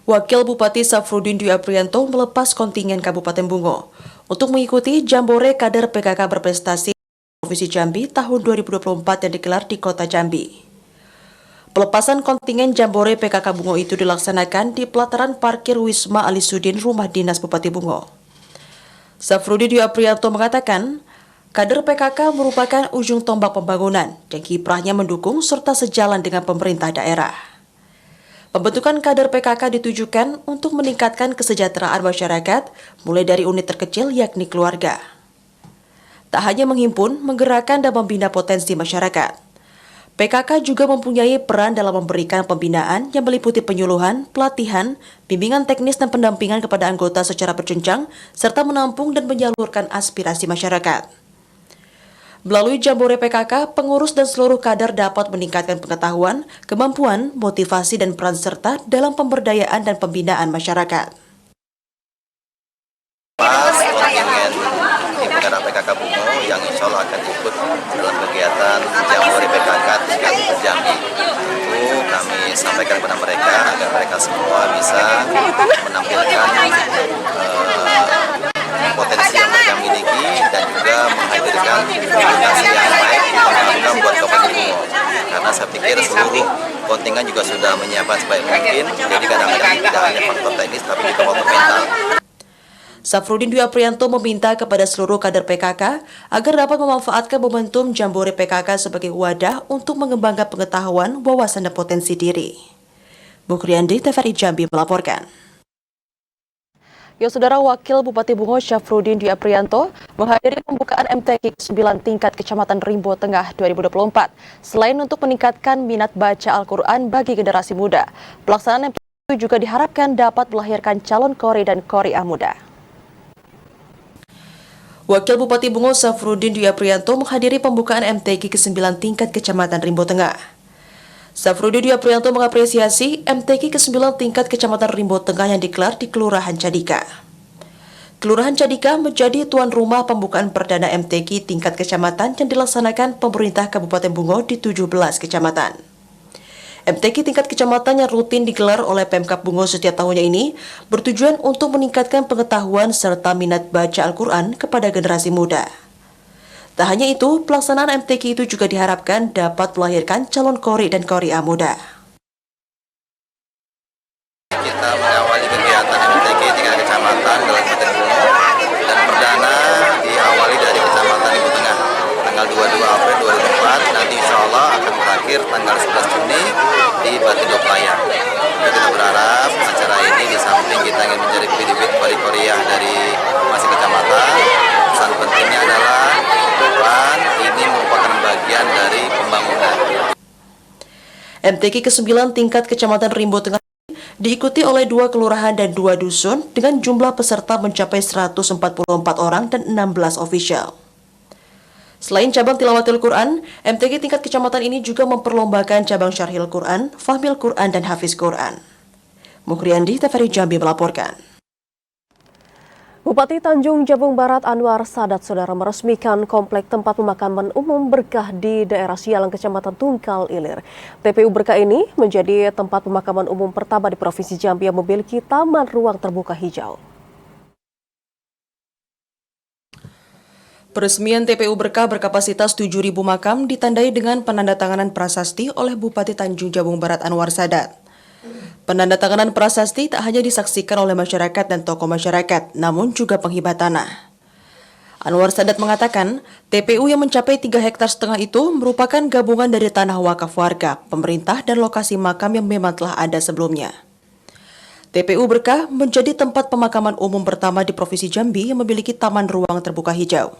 [SPEAKER 2] Wakil Bupati Syafruddin Dwi Aprianto melepas kontingen Kabupaten Bungo untuk mengikuti Jambore kader PKK berprestasi Provinsi Jambi tahun 2024 yang digelar di Kota Jambi. Pelepasan kontingen Jambore PKK Bungo itu dilaksanakan di pelataran parkir Wisma Alisudin Rumah Dinas Bupati Bungo. Syafruddin Dwi Aprianto mengatakan, kader PKK merupakan ujung tombak pembangunan yang kiprahnya mendukung serta sejalan dengan pemerintah daerah. Pembentukan kader PKK ditujukan untuk meningkatkan kesejahteraan masyarakat, mulai dari unit terkecil yakni keluarga. Tak hanya menghimpun, menggerakkan dan membina potensi masyarakat. PKK juga mempunyai peran dalam memberikan pembinaan yang meliputi penyuluhan, pelatihan, bimbingan teknis dan pendampingan kepada anggota secara berjenjang, serta menampung dan menyalurkan aspirasi masyarakat. Melalui Jambore PKK, pengurus dan seluruh kader dapat meningkatkan pengetahuan, kemampuan, motivasi, dan peran serta dalam pemberdayaan dan pembinaan masyarakat.
[SPEAKER 4] Kontingen tim kader PKK Bungo yang insya Allah akan ikut dalam kegiatan Jambore PKK tingkat Jambi. Itu kami sampaikan kepada mereka agar mereka semua bisa menampilkan potensi yang mereka miliki dan juga menghadirkan prestasi yang baik untuk buat Kabupaten Bungo. Karena saya pikir seluruh kontingen juga sudah menyiapkan sebaik mungkin. Jadi kadang-kadang tidak hanya faktor teknis tapi juga faktor mental.
[SPEAKER 2] Syafruddin Dwi Aprianto meminta kepada seluruh kader PKK agar dapat memanfaatkan momentum Jambore PKK sebagai wadah untuk mengembangkan pengetahuan, wawasan, dan potensi diri. Bukriandi, TVRI Jambi melaporkan.
[SPEAKER 11] Ya, Saudara, Wakil Bupati Bungo Syafruddin Dwi Aprianto menghadiri pembukaan MTQ 9 tingkat Kecamatan Rimbo Tengah 2024. Selain untuk meningkatkan minat baca Al-Quran bagi generasi muda, pelaksanaan MTQ juga diharapkan dapat melahirkan calon Qori dan Qori'ah muda.
[SPEAKER 2] Wakil Bupati Bungo Syafruddin Dwi Aprianto menghadiri pembukaan MTQ ke-9 tingkat Kecamatan Rimbo Tengah. Syafruddin Dwi Aprianto mengapresiasi MTQ ke-9 tingkat Kecamatan Rimbo Tengah yang digelar di Kelurahan Cadika. Kelurahan Cadika menjadi tuan rumah pembukaan perdana MTQ tingkat kecamatan yang dilaksanakan pemerintah Kabupaten Bungo di 17 kecamatan. MTQ tingkat kecamatan yang rutin digelar oleh Pemkab Bungo setiap tahunnya ini bertujuan untuk meningkatkan pengetahuan serta minat baca Al-Quran kepada generasi muda. Tak hanya itu, pelaksanaan MTQ itu juga diharapkan dapat melahirkan calon Qori dan Qori'ah muda.
[SPEAKER 4] Kita mengawali kegiatan MTQ tingkat kecamatan dalam Kabupaten Bungo dan perdana diawali dari Kecamatan Rimbo Tengah tanggal 22 April 2024, nanti insya Allah akan berakhir tanggal 11 Juni di hati batin pelayan. Kita berharap acara ini di samping kita ingin mencari bibit Korikoriah dari masing kecamatan, pesan pentingnya adalah depan ini merupakan bagian dari pembangunan.
[SPEAKER 2] MTQ ke-9 tingkat Kecamatan Rimbo Tengah diikuti oleh 2 kelurahan dan 2 dusun dengan jumlah peserta mencapai 144 orang dan 16 ofisial. Selain cabang tilawatil Quran, MTQ tingkat kecamatan ini juga memperlombakan cabang syarhil Quran, fahmil Quran, dan hafiz Quran. Mukriandi, TVRI Jambi melaporkan.
[SPEAKER 1] Bupati Tanjung Jabung Barat Anwar Sadat Saudara meresmikan komplek tempat pemakaman umum Berkah di daerah Sialang, Kecamatan Tungkal Ilir. TPU Berkah ini menjadi tempat pemakaman umum pertama di Provinsi Jambi yang memiliki taman ruang terbuka hijau.
[SPEAKER 2] Peresmian TPU Berkah berkapasitas 7.000 makam ditandai dengan penandatanganan prasasti oleh Bupati Tanjung Jabung Barat Anwar Sadat. Penandatanganan prasasti tak hanya disaksikan oleh masyarakat dan tokoh masyarakat, namun juga penghibat tanah. Anwar Sadat mengatakan, TPU yang mencapai 3,5 hektar itu merupakan gabungan dari tanah wakaf warga, pemerintah, dan lokasi makam yang memang telah ada sebelumnya. TPU Berkah menjadi tempat pemakaman umum pertama di Provinsi Jambi yang memiliki taman ruang terbuka hijau.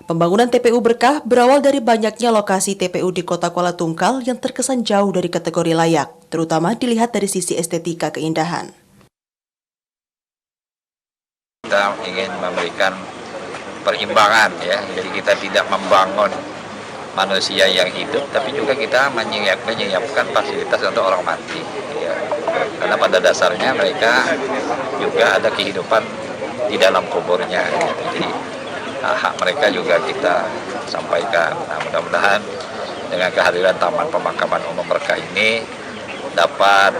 [SPEAKER 2] Pembangunan TPU Berkah berawal dari banyaknya lokasi TPU di Kota Kuala Tungkal yang terkesan jauh dari kategori layak, terutama dilihat dari sisi estetika keindahan.
[SPEAKER 10] Kita ingin memberikan perimbangan ya, jadi kita tidak membangun manusia yang hidup, tapi juga kita menyiapkan fasilitas untuk orang mati. Ya. Karena pada dasarnya mereka juga ada kehidupan di dalam kuburnya. Gitu. Jadi hak mereka juga kita sampaikan. Nah, mudah-mudahan dengan kehadiran Taman Pemakaman Umum Berkah ini dapat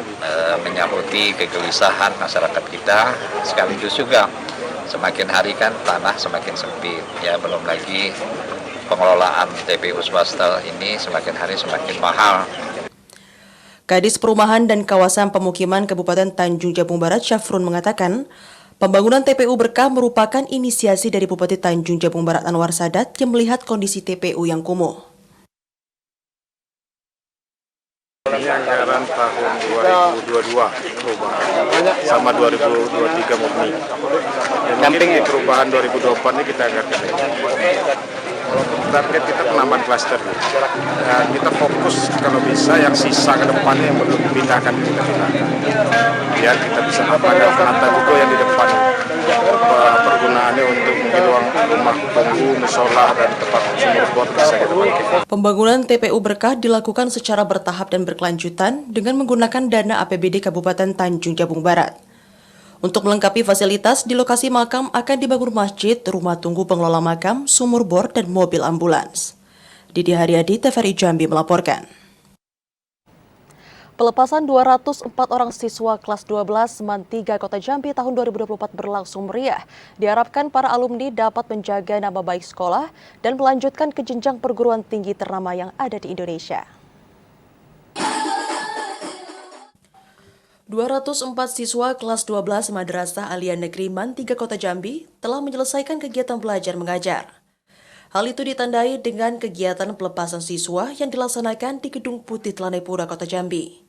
[SPEAKER 10] menyahuti kegelisahan masyarakat kita, sekaligus juga semakin hari kan tanah semakin sempit, ya belum lagi pengelolaan TPU swasta ini semakin hari semakin mahal.
[SPEAKER 2] Kadis Perumahan dan Kawasan Pemukiman Kabupaten Tanjung Jabung Barat Syafrun mengatakan, pembangunan TPU Berkah merupakan inisiasi dari Bupati Tanjung Jabung Barat Anwar Sadat yang melihat kondisi TPU yang kumuh.
[SPEAKER 5] Ini anggaran tahun 2022 perubahan sama 2023 murni. Mungkin di perubahan 2024 ini kita anggarkan ini. Target kita penambahan klaster. Ya, kita fokus kalau bisa yang sisa ke depannya yang belum dipindahkan kita pindahkan. Biar kita bisa menata juga yang di depan pergunaannya untuk mungkin ruang rumah tunggu, musola dan tempat sumur bor bisa kita pakai.
[SPEAKER 2] Pembangunan TPU Berkah dilakukan secara bertahap dan berkelanjutan dengan menggunakan dana APBD Kabupaten Tanjung Jabung Barat. Untuk melengkapi fasilitas, di lokasi makam akan dibangun masjid, rumah tunggu pengelola makam, sumur bor, dan mobil ambulans. Didi Haryadi, TVRI Jambi melaporkan.
[SPEAKER 11] Pelepasan 204 orang siswa kelas 12 MAN 3 Kota Jambi tahun 2024 berlangsung meriah. Diharapkan para alumni dapat menjaga nama baik sekolah dan melanjutkan ke jenjang perguruan tinggi ternama yang ada di Indonesia.
[SPEAKER 2] 204 siswa kelas 12 Madrasah Aliyah Negeri MAN 3 Kota Jambi telah menyelesaikan kegiatan belajar mengajar. Hal itu ditandai dengan kegiatan pelepasan siswa yang dilaksanakan di Gedung Putih Telanai-Pura Kota Jambi.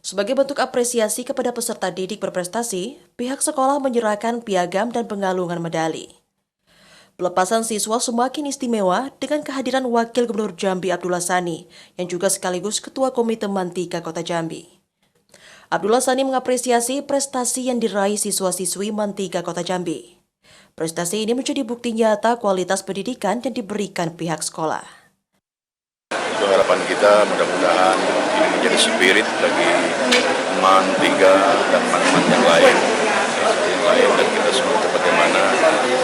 [SPEAKER 2] Sebagai bentuk apresiasi kepada peserta didik berprestasi, pihak sekolah menyerahkan piagam dan pengalungan medali. Pelepasan siswa semakin istimewa dengan kehadiran Wakil Gubernur Jambi Abdullah Sani yang juga sekaligus Ketua Komite MAN 3 Kota Jambi. Abdullah Sani mengapresiasi prestasi yang diraih siswa-siswi MAN 3 Kota Jambi. Prestasi ini menjadi bukti nyata kualitas pendidikan yang diberikan pihak sekolah.
[SPEAKER 5] Itu harapan kita, mudah-mudahan ini menjadi spirit bagi MAN 3 dan MAN-MAN yang lain, dan kita semua bagaimana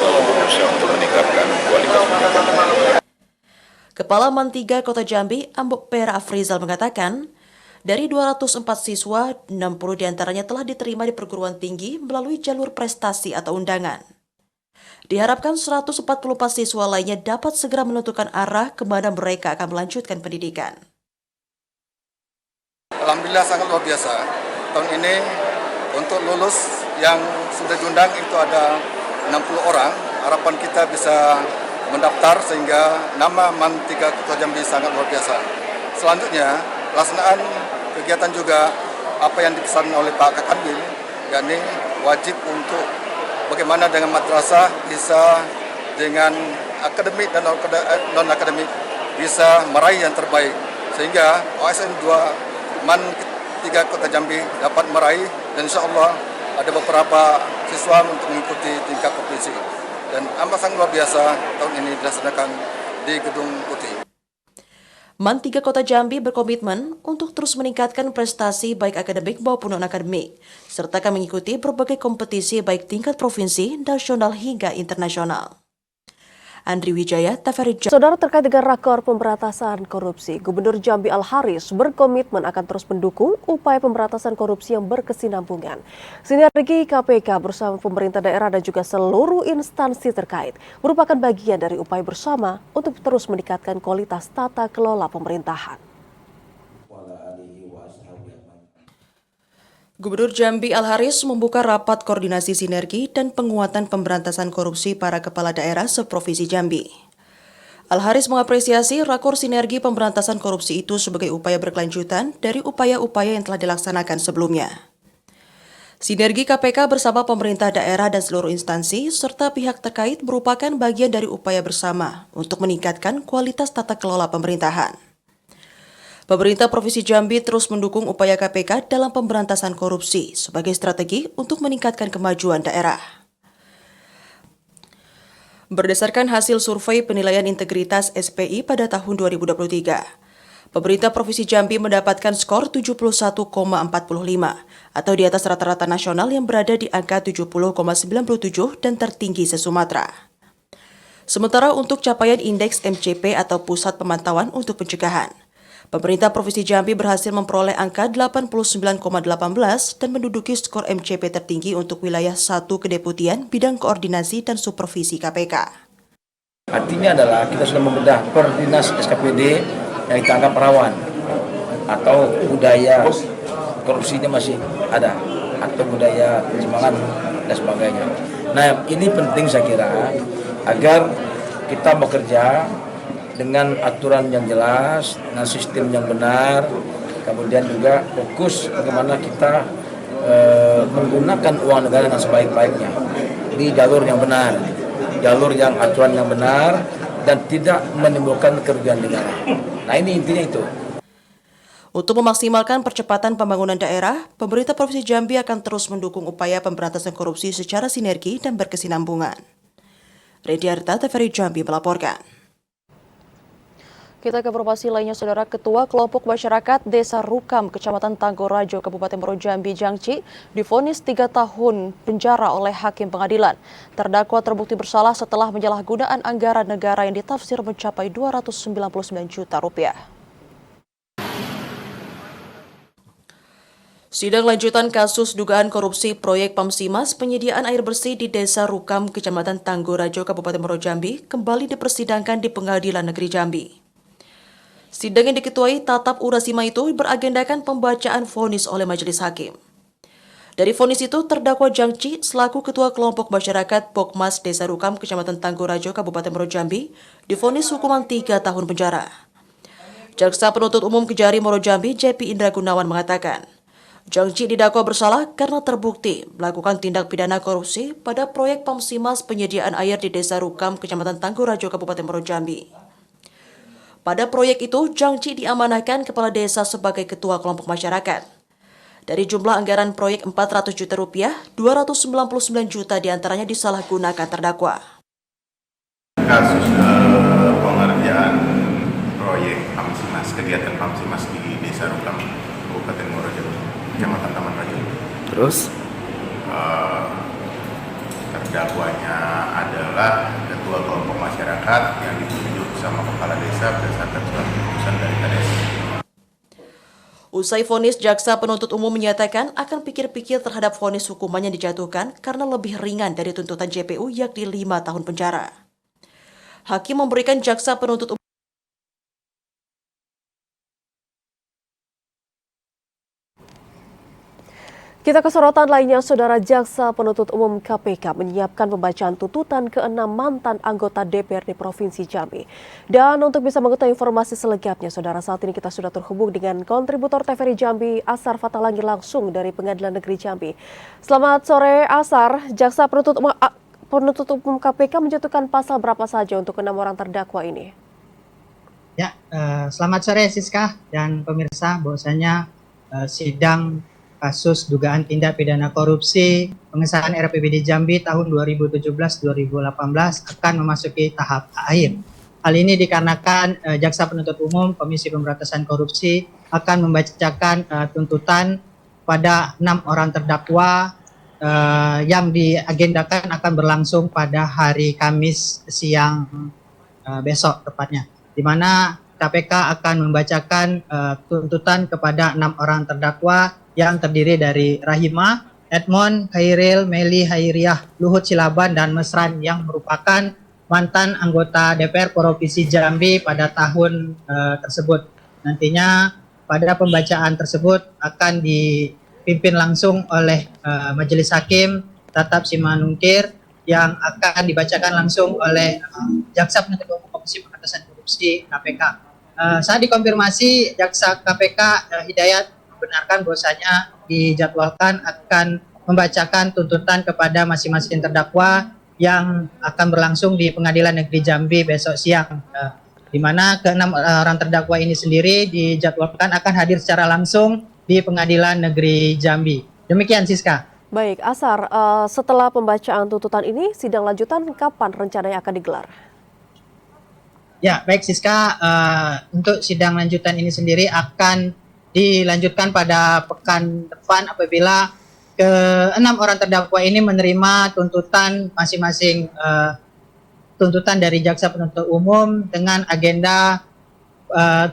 [SPEAKER 5] berusaha untuk meningkatkan kualitas pendidikan.
[SPEAKER 2] Kepala MAN 3 Kota Jambi, Ambok Pera Afrizal mengatakan, dari 204 siswa, 60 diantaranya telah diterima di perguruan tinggi melalui jalur prestasi atau undangan. Diharapkan 144 siswa lainnya dapat segera menentukan arah kemana mereka akan melanjutkan pendidikan.
[SPEAKER 7] Alhamdulillah sangat luar biasa. Tahun ini untuk lulus yang sudah diundang itu ada 60 orang. Harapan kita bisa mendaftar sehingga nama MAN 3 Kota Jambi sangat luar biasa. Selanjutnya, pelaksanaan kegiatan juga apa yang dipesan oleh Pak Kakanwil, yakni wajib untuk bagaimana dengan madrasah bisa dengan akademik dan non-akademik bisa meraih yang terbaik. Sehingga OSN 2 MAN 3 Kota Jambi dapat meraih dan insya Allah ada beberapa siswa untuk mengikuti tingkat provinsi. Dan amat sangat luar biasa tahun ini dilaksanakan di Gedung Putih.
[SPEAKER 2] MAN 3 Kota Jambi berkomitmen untuk terus meningkatkan prestasi baik akademik maupun non-akademik, serta akan mengikuti berbagai kompetisi baik tingkat provinsi, nasional hingga internasional. Andri Wijaya, TVRI Jambi.
[SPEAKER 1] Saudara, terkait dengan rakor pemberantasan korupsi, Gubernur Jambi Al-Haris berkomitmen akan terus mendukung upaya pemberantasan korupsi yang berkesinambungan. Sinergi KPK bersama pemerintah daerah dan juga seluruh instansi terkait merupakan bagian dari upaya bersama untuk terus meningkatkan kualitas tata kelola pemerintahan.
[SPEAKER 2] Gubernur Jambi Al-Haris membuka rapat koordinasi sinergi dan penguatan pemberantasan korupsi para kepala daerah seprovinsi Jambi. Al-Haris mengapresiasi rakor sinergi pemberantasan korupsi itu sebagai upaya berkelanjutan dari upaya-upaya yang telah dilaksanakan sebelumnya. Sinergi KPK bersama pemerintah daerah dan seluruh instansi serta pihak terkait merupakan bagian dari upaya bersama untuk meningkatkan kualitas tata kelola pemerintahan. Pemerintah Provinsi Jambi terus mendukung upaya KPK dalam pemberantasan korupsi sebagai strategi untuk meningkatkan kemajuan daerah. Berdasarkan hasil survei penilaian integritas SPI pada tahun 2023, pemerintah Provinsi Jambi mendapatkan skor 71,45 atau di atas rata-rata nasional yang berada di angka 70,97 dan tertinggi se-Sumatera. Sementara untuk capaian indeks MCP atau Pusat Pemantauan untuk Pencegahan, pemerintah Provinsi Jambi berhasil memperoleh angka 89,18 dan menduduki skor MCP tertinggi untuk wilayah 1 Kedeputian Bidang Koordinasi dan Supervisi KPK.
[SPEAKER 20] Artinya adalah kita sudah membedah per dinas SKPD yang kita anggap rawan atau budaya korupsinya masih ada atau budaya penyimpangan dan sebagainya. Nah, ini penting saya kira agar kita bekerja dengan aturan yang jelas, dengan sistem yang benar, kemudian juga fokus bagaimana kita menggunakan uang negara dengan sebaik-baiknya di jalur yang benar, jalur yang aturan yang benar, dan tidak menimbulkan kerugian negara. Nah, ini intinya itu.
[SPEAKER 2] Untuk memaksimalkan percepatan pembangunan daerah, pemerintah Provinsi Jambi akan terus mendukung upaya pemberantasan korupsi secara sinergi dan berkesinambungan. Rediarta, TVRI Jambi melaporkan.
[SPEAKER 11] Kita ke informasi lainnya, Saudara. Ketua Kelompok Masyarakat Desa Rukam, Kecamatan Tanggorajo, Kabupaten Muaro Jambi, Jangci, divonis 3 tahun penjara oleh Hakim Pengadilan. Terdakwa terbukti bersalah setelah penyalahgunaan anggaran negara yang ditafsir mencapai 299 juta rupiah.
[SPEAKER 2] Sidang lanjutan kasus dugaan korupsi proyek Pamsimas penyediaan air bersih di Desa Rukam, Kecamatan Tanggorajo, Kabupaten Muaro Jambi, kembali dipersidangkan di Pengadilan Negeri Jambi. Sidang yang diketuai Tatap Urasima itu beragendakan pembacaan vonis oleh majelis hakim. Dari vonis itu, terdakwa Jangci selaku Ketua Kelompok Masyarakat Pokmas Desa Rukam, Kecamatan Tanggorajo, Kabupaten Muaro Jambi, divonis hukuman 3 tahun penjara. Jaksa Penuntut Umum Kejari Muaro Jambi, JP Indra Gunawan mengatakan, Jangci didakwa bersalah karena terbukti melakukan tindak pidana korupsi pada proyek Pamsimas penyediaan air di Desa Rukam, Kecamatan Tanggorajo, Kabupaten Muaro Jambi. Pada proyek itu, Jangci diamanahkan kepala desa sebagai ketua kelompok masyarakat. Dari jumlah anggaran proyek 400 juta rupiah, 299 juta diantaranya disalahgunakan terdakwa.
[SPEAKER 5] Kasus pengerjaan proyek Pamsimas, kegiatan Pamsimas di Desa Rukam, Kabupaten Muaro Jambi, Kecamatan Taman Raja.
[SPEAKER 6] Terus?
[SPEAKER 5] Terdakwanya adalah ketua kelompok masyarakat yang ditunjuk sama kepala desa berdasarkan surat keputusan dari Kades.
[SPEAKER 2] Usai vonis, Jaksa Penuntut Umum menyatakan akan pikir-pikir terhadap vonis hukuman yang dijatuhkan karena lebih ringan dari tuntutan JPU yakni 5 tahun penjara. Hakim memberikan Jaksa Penuntut Umum
[SPEAKER 1] Kita ke sorotan lainnya, Saudara. Jaksa Penuntut Umum KPK menyiapkan pembacaan tuntutan ke-6 mantan anggota DPRD Provinsi Jambi. Dan untuk bisa mengetahui informasi selengkapnya, Saudara, saat ini kita sudah terhubung dengan kontributor TVRI Jambi, Asar Fatalangi, langsung dari Pengadilan Negeri Jambi. Selamat sore, Asar. Jaksa Penuntut Umum KPK menjatuhkan pasal berapa saja untuk 6 orang terdakwa ini?
[SPEAKER 6] Ya, selamat sore Siska dan pemirsa. Bahwasanya sidang kasus dugaan tindak pidana korupsi pengesahan RAPBD Jambi tahun 2017-2018 akan memasuki tahap akhir. Hal ini dikarenakan Jaksa Penuntut Umum Komisi Pemberantasan Korupsi akan membacakan tuntutan pada 6 orang terdakwa yang diagendakan akan berlangsung pada hari Kamis siang besok tepatnya, di mana KPK akan membacakan tuntutan kepada 6 orang terdakwa yang terdiri dari Rahima, Edmond, Khairil, Meli, Hairiah, Luhut Silaban, dan Mesran yang merupakan mantan anggota DPR Provinsi Jambi pada tahun tersebut. Nantinya pada pembacaan tersebut akan dipimpin langsung oleh Majelis Hakim Tatap Simanungkir yang akan dibacakan langsung oleh Jaksa Penuntut Umum Komisi Pemberantasan Korupsi KPK. Saat dikonfirmasi, Jaksa KPK Hidayat membenarkan bahwasanya dijadwalkan akan membacakan tuntutan kepada masing-masing terdakwa yang akan berlangsung di Pengadilan Negeri Jambi besok siang, di mana ke-6 orang terdakwa ini sendiri dijadwalkan akan hadir secara langsung di Pengadilan Negeri Jambi. Demikian Siska.
[SPEAKER 1] Baik, Asar, setelah pembacaan tuntutan ini, sidang lanjutan kapan rencananya akan digelar?
[SPEAKER 6] Ya, baik Siska, untuk sidang lanjutan ini sendiri akan dilanjutkan pada pekan depan apabila ke-6 orang terdakwa ini menerima tuntutan masing-masing tuntutan dari Jaksa Penuntut Umum dengan agenda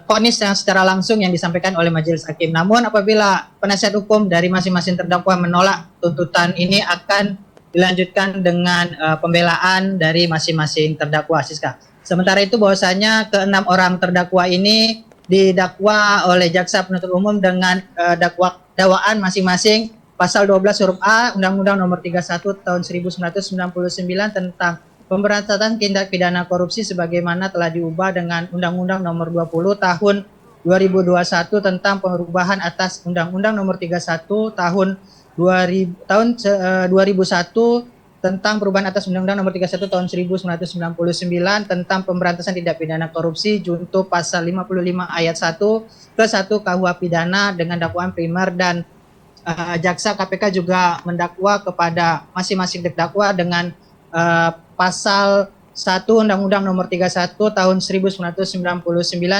[SPEAKER 6] vonis yang secara langsung yang disampaikan oleh Majelis Hakim. Namun apabila penasihat hukum dari masing-masing terdakwa menolak tuntutan ini, akan dilanjutkan dengan pembelaan dari masing-masing terdakwa, Siska. Sementara itu bahwasanya ke-6 orang terdakwa ini didakwa oleh Jaksa Penuntut Umum dengan dakwaan masing-masing pasal 12 huruf A Undang-Undang Nomor 31 Tahun 1999 tentang pemberantasan tindak pidana korupsi sebagaimana telah diubah dengan Undang-Undang Nomor 20 Tahun 2021 tentang perubahan atas Undang-Undang Nomor 31 Tahun 2001 tentang perubahan atas Undang-Undang Nomor 31 Tahun 1999 tentang pemberantasan tindak pidana korupsi junto pasal 55 ayat 1 ke 1 KUH pidana dengan dakwaan primer, dan Jaksa KPK juga mendakwa kepada masing-masing terdakwa dengan pasal 1 Undang-Undang Nomor 31 Tahun 1999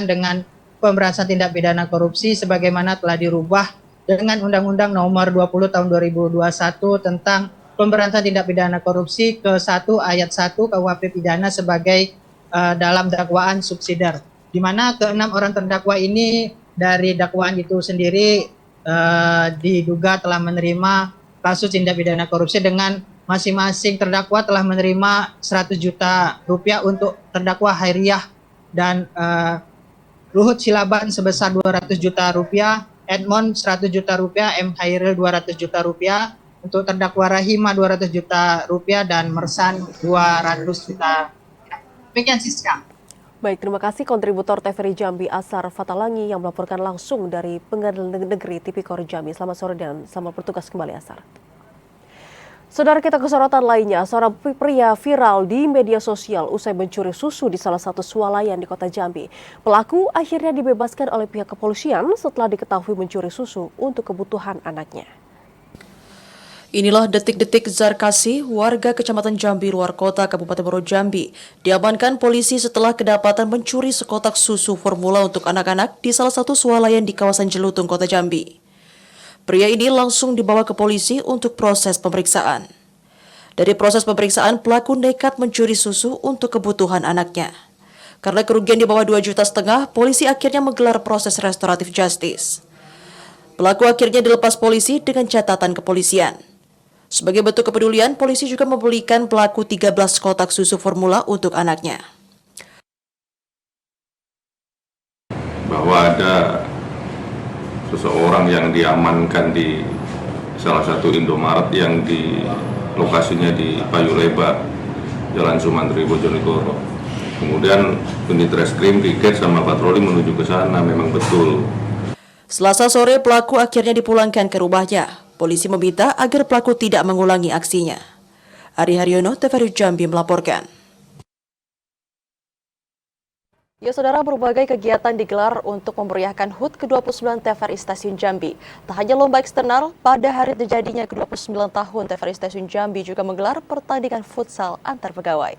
[SPEAKER 6] dengan pemberantasan tindak pidana korupsi sebagaimana telah dirubah dengan Undang-Undang Nomor 20 Tahun 2021 tentang pemberantasan tindak pidana korupsi ke 1 ayat 1 KUHP pidana sebagai dalam dakwaan subsidiar, di mana ke-6 orang terdakwa ini dari dakwaan itu sendiri diduga telah menerima kasus tindak pidana korupsi dengan masing-masing terdakwa telah menerima 100 juta rupiah untuk terdakwa Hairiah dan Luhut Silaban sebesar 200 juta rupiah, Edmond 100 juta rupiah, M. Khairil 200 juta rupiah, untuk terdakwa Rahima 200 juta rupiah dan Mersan 200 juta. Demikian Siska.
[SPEAKER 1] Baik, terima kasih kontributor TVRI Jambi Asar Fatalangi yang melaporkan langsung dari Pengadilan Negeri Tipikor Jambi. Selamat sore dan selamat bertugas kembali, Asar. Saudara, kita ke sorotan lainnya, seorang pria viral di media sosial usai mencuri susu di salah satu swalayan di Kota Jambi. Pelaku akhirnya dibebaskan oleh pihak kepolisian setelah diketahui mencuri susu untuk kebutuhan anaknya.
[SPEAKER 2] Inilah detik-detik Zarkasi, warga Kecamatan Jambi luar kota Kabupaten Muaro Jambi, diamankan polisi setelah kedapatan mencuri sekotak susu formula untuk anak-anak di salah satu swalayan di kawasan Jelutung, Kota Jambi. Pria ini langsung dibawa ke polisi untuk proses pemeriksaan. Dari proses pemeriksaan, pelaku nekat mencuri susu untuk kebutuhan anaknya. Karena kerugian di bawah 2,5 juta, polisi akhirnya menggelar proses restoratif justice. Pelaku akhirnya dilepas polisi dengan catatan kepolisian. Sebagai bentuk kepedulian, polisi juga membelikan pelaku 13 kotak susu formula untuk anaknya.
[SPEAKER 5] Bahwa ada seseorang yang diamankan di
[SPEAKER 8] salah satu Indomaret yang di lokasinya di Payu Lebar, Jalan Sumantri, Bojonegoro. Kemudian unit reskrim piket sama patroli menuju ke sana, memang betul.
[SPEAKER 2] Selasa sore pelaku akhirnya dipulangkan ke rumahnya. Polisi meminta agar pelaku tidak mengulangi aksinya. Ari Haryono, TVRI Jambi melaporkan.
[SPEAKER 11] Ya saudara, berbagai kegiatan digelar untuk memeriahkan HUT ke-29 TVRI Stasiun Jambi. Tak hanya lomba eksternal, pada hari terjadinya ke-29 tahun TVRI Stasiun Jambi juga menggelar pertandingan futsal antar pegawai.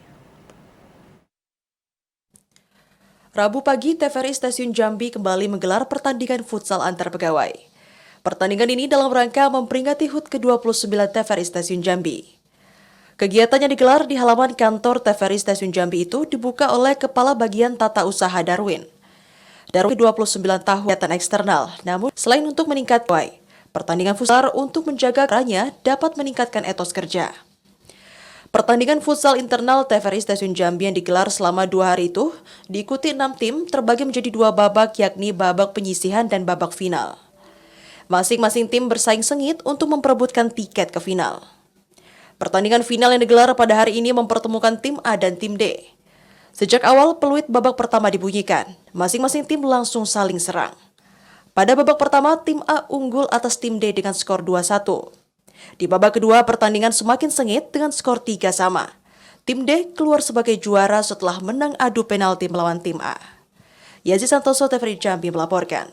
[SPEAKER 11] Rabu pagi, TVRI Stasiun Jambi kembali menggelar pertandingan futsal antar pegawai. Pertandingan ini dalam rangka memperingati HUT ke-29 TVRI Stasiun Jambi. Kegiatan yang digelar di halaman kantor TVRI Stasiun Jambi itu dibuka oleh Kepala Bagian Tata Usaha Darwin. Darwin 29 tahun kegiatan eksternal, namun selain untuk meningkatkan pertandingan futsal untuk menjaga perannya dapat meningkatkan etos kerja. Pertandingan futsal internal TVRI Stasiun Jambi yang digelar selama 2 hari itu diikuti 6 tim terbagi menjadi 2 babak, yakni babak penyisihan dan babak final. Masing-masing tim bersaing sengit untuk memperebutkan tiket ke final. Pertandingan final yang digelar pada hari ini mempertemukan tim A dan tim D. Sejak awal peluit babak pertama dibunyikan, masing-masing tim langsung saling serang. Pada babak pertama, tim A unggul atas tim D dengan skor 2-1. Di babak kedua, pertandingan semakin sengit dengan skor 3 sama. Tim D keluar sebagai juara setelah menang adu penalti melawan tim A. Yazi Santoso, TVRI Jambi melaporkan.